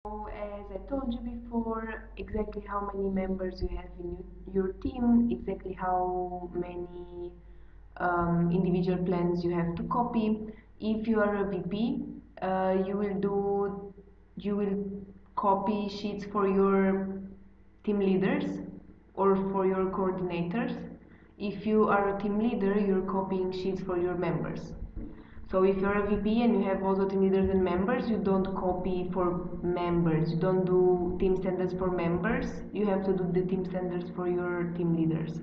So, as I told you before, exactly how many members you have in your team, exactly how many individual plans you have to copy. If you are a VP, you will copy sheets for your team leaders or for your coordinators. If you are a team leader, you're copying sheets for your members. So if you're a VP and you have also team leaders and members, you don't copy for members. You don't do team standards for members. You have to do the team standards for your team leaders.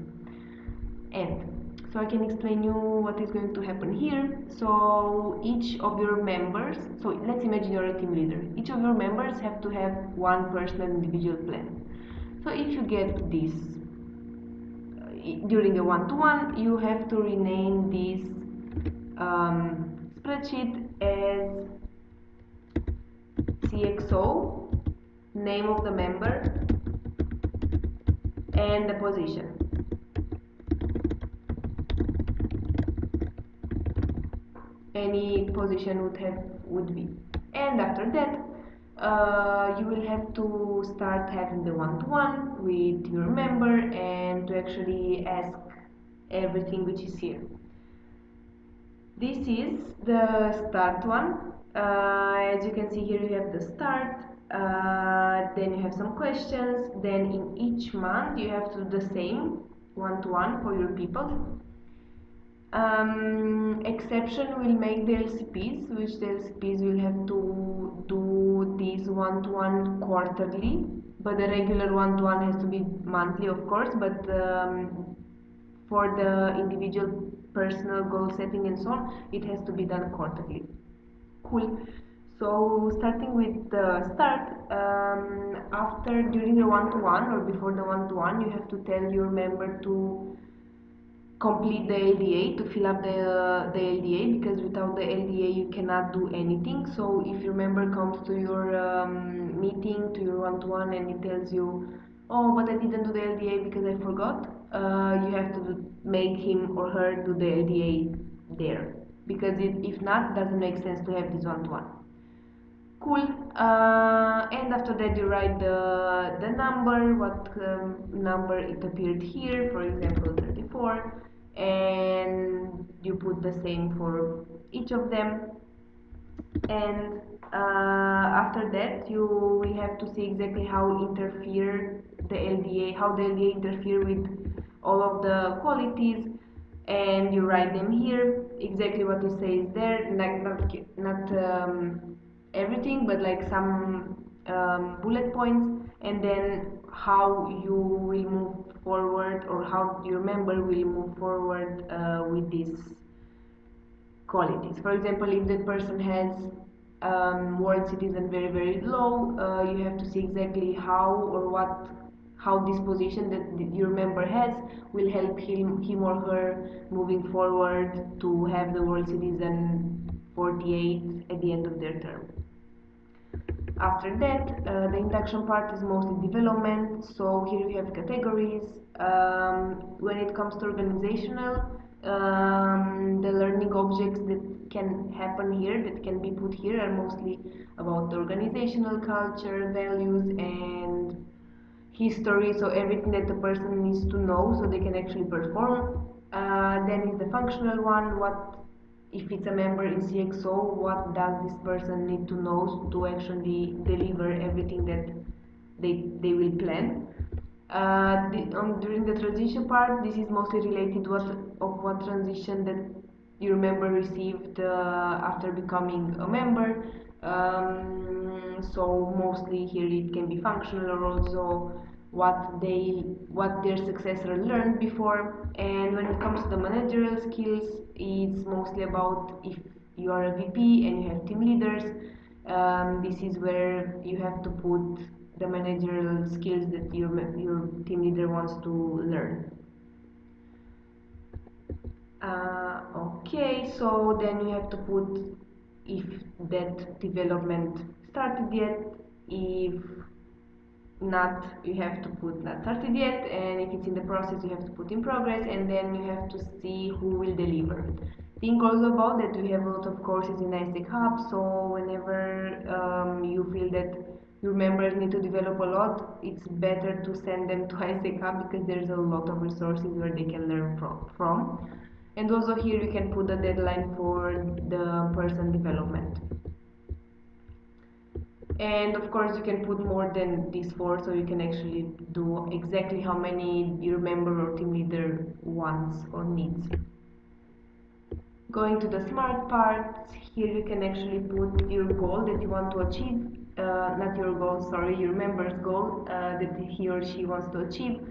And so I can explain you what is going to happen here. So each of your members, so let's imagine you're a team leader. Each of your members have to have one personal individual plan. So if you get this during a one-to-one, you have to rename this spreadsheet as CXO, name of the member, and the position. Any position would be. And after that, you will have to start having the one-to-one with your member and to actually ask everything which is here. This is the start one. As you can see here, you have the start, then you have some questions, then in each month you have to do the same one-to-one for your people. Exception will make the LCPs, which the LCPs will have to do this one-to-one quarterly, but the regular one-to-one has to be monthly, of course, but for the individual personal goal setting and so on, it has to be done quarterly. Cool. So starting with the start, after during the one-to-one or before the one-to-one, you have to tell your member to complete the LDA, to fill up the LDA, because without the LDA you cannot do anything. So if your member comes to your meeting, to your one-to-one, and he tells you, oh, but I didn't do the LDA because I forgot, you have to make him or her do the LDA there, because if not, it doesn't make sense to have this one-to-one. Cool. And after that you write the number, what number it appeared here, for example 34, and you put the same for each of them. And after that you will have to see exactly how how the LDA interfere with all of the qualities, and you write them here exactly what you say is there, like not everything, but like some bullet points, and then how you will move forward, or how your member will move forward with these qualities. For example, if that person has world citizen very low, you have to see exactly how this position that your member has will help him or her moving forward to have the world citizen 48 at the end of their term. After that, the induction part is mostly development. So here we have categories. When it comes to organizational, the learning objects that can happen here, that can be put here, are mostly about the organizational culture, values, and history. So everything that the person needs to know so they can actually perform. Then is the functional one. What if it's a member in CXO, what does this person need to know to actually deliver everything that they will plan. During the transition part, this is mostly related what transition that your member received after becoming a member. So mostly here it can be functional, or also what their successor learned before. And when it comes to the managerial skills, it's mostly about if you are a VP and you have team leaders. This is where you have to put the managerial skills that your team leader wants to learn. Okay, so then you have to put if that development started yet. If not, you have to put not started yet, and if it's in the process, you have to put in progress, and then you have to see who will deliver. Think also about that we have a lot of courses in ISTEC Hub, so whenever you feel that your members need to develop a lot, it's better to send them to ISEC Hub because there's a lot of resources where they can learn from. And also here you can put a deadline for the person development. And of course you can put more than these four, so you can actually do exactly how many your member or team leader wants or needs. Going to the smart parts, here you can actually put your goal that you want to achieve, not your goal, sorry, your member's goal that he or she wants to achieve.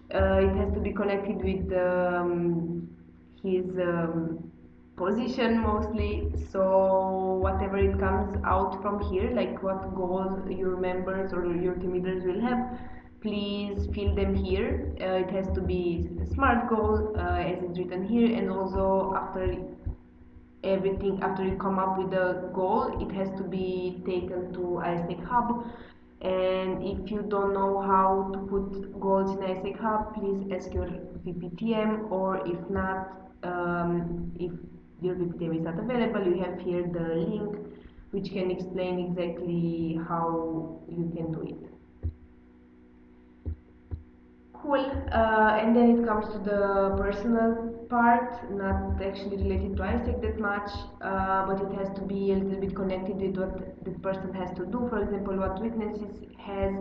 It has to be connected with his position mostly, so whatever it comes out from here, like what goals your members or your team leaders will have, please fill them here. It has to be a smart goal as it's written here, and also after everything, after you come up with a goal, it has to be taken to ISEC Hub. And if you don't know how to put goals in ISEC Hub, please ask your VPTM, or if not, if your VPTM is not available, you have here the link which can explain exactly how you can do it. Cool. And then it comes to the personal part, not actually related to ISEC that much, but it has to be a little bit connected with what the person has to do. For example, what weaknesses has,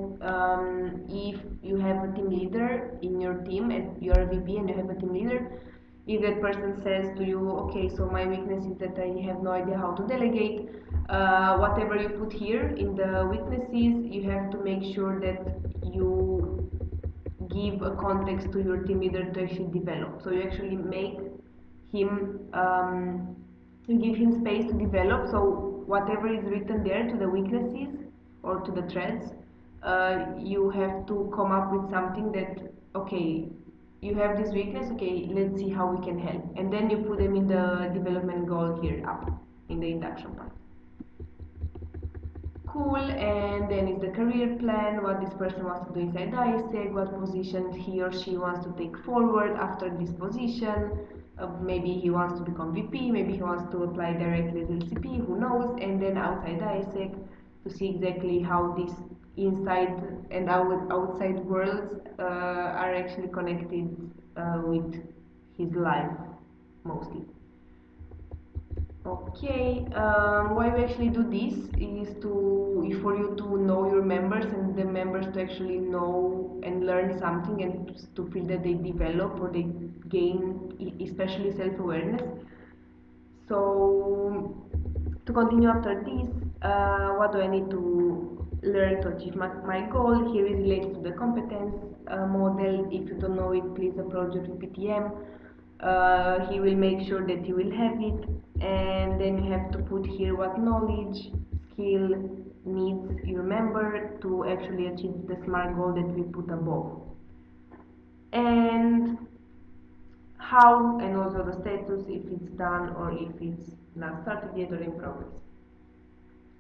if you have a team leader in your team, and you're a VP and you have a team leader, if that person says to you, okay, so my weakness is that I have no idea how to delegate, whatever you put here in the weaknesses, you have to make sure that you give a context to your team leader to actually develop. So you actually make him, you give him space to develop. So whatever is written there to the weaknesses or to the threads, you have to come up with something that, okay, you have this weakness, okay, let's see how we can help. And then you put them in the development goal here up in the induction part. Cool. And then is the career plan, what this person wants to do inside ISEC, what position he or she wants to take forward after this position. Maybe he wants to become VP, maybe he wants to apply directly as LCP, who knows. And then outside ISEC to see exactly how these inside and outside worlds are actually connected with his life mostly. Okay, why we actually do this is for you to know your members and the members to actually know and learn something and to feel that they develop or they gain, especially self-awareness. So to continue after this, what do I need to learn to achieve my goal? Here is related to the competence model. If you don't know it, please approach your PTM. He will make sure that you will have it, and then you have to put here what knowledge, skill needs your member to actually achieve the SMART goal that we put above. And how, and also the status, if it's done or if it's not started yet or in progress.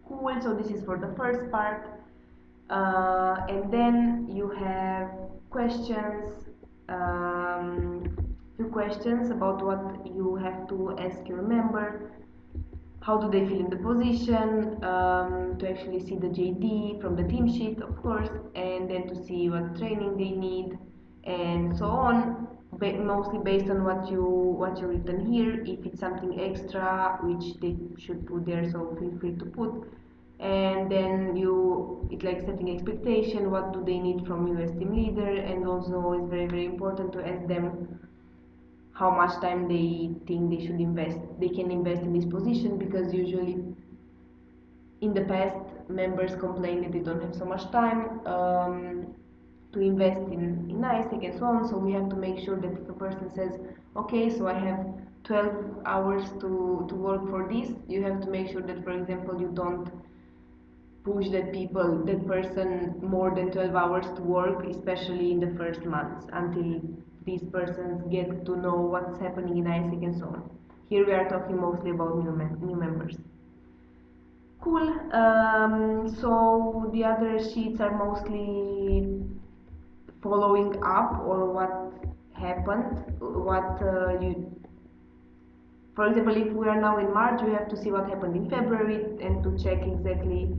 Cool, so this is for the first part. And then you have questions, few questions about what you have to ask your member. How do they feel in the position, to actually see the JD from the team sheet, of course, and then to see what training they need, and so on. Mostly based on what you written here. If it's something extra, which they should put there, so feel free to put. And then it's like setting expectation. What do they need from you as team leader? And also it's very important to ask them how much time they think they can invest in this position, because usually in the past members complain that they don't have so much time to invest in ISEC and so on. So we have to make sure that if a person says, okay, so I have 12 hours to work for this, you have to make sure that, for example, you don't push that person more than 12 hours to work, especially in the first months, until these persons get to know what's happening in ISEC and so on. Here we are talking mostly about new members. Cool. So the other sheets are mostly following up or what happened, for example, if we are now in March, we have to see what happened in February and to check exactly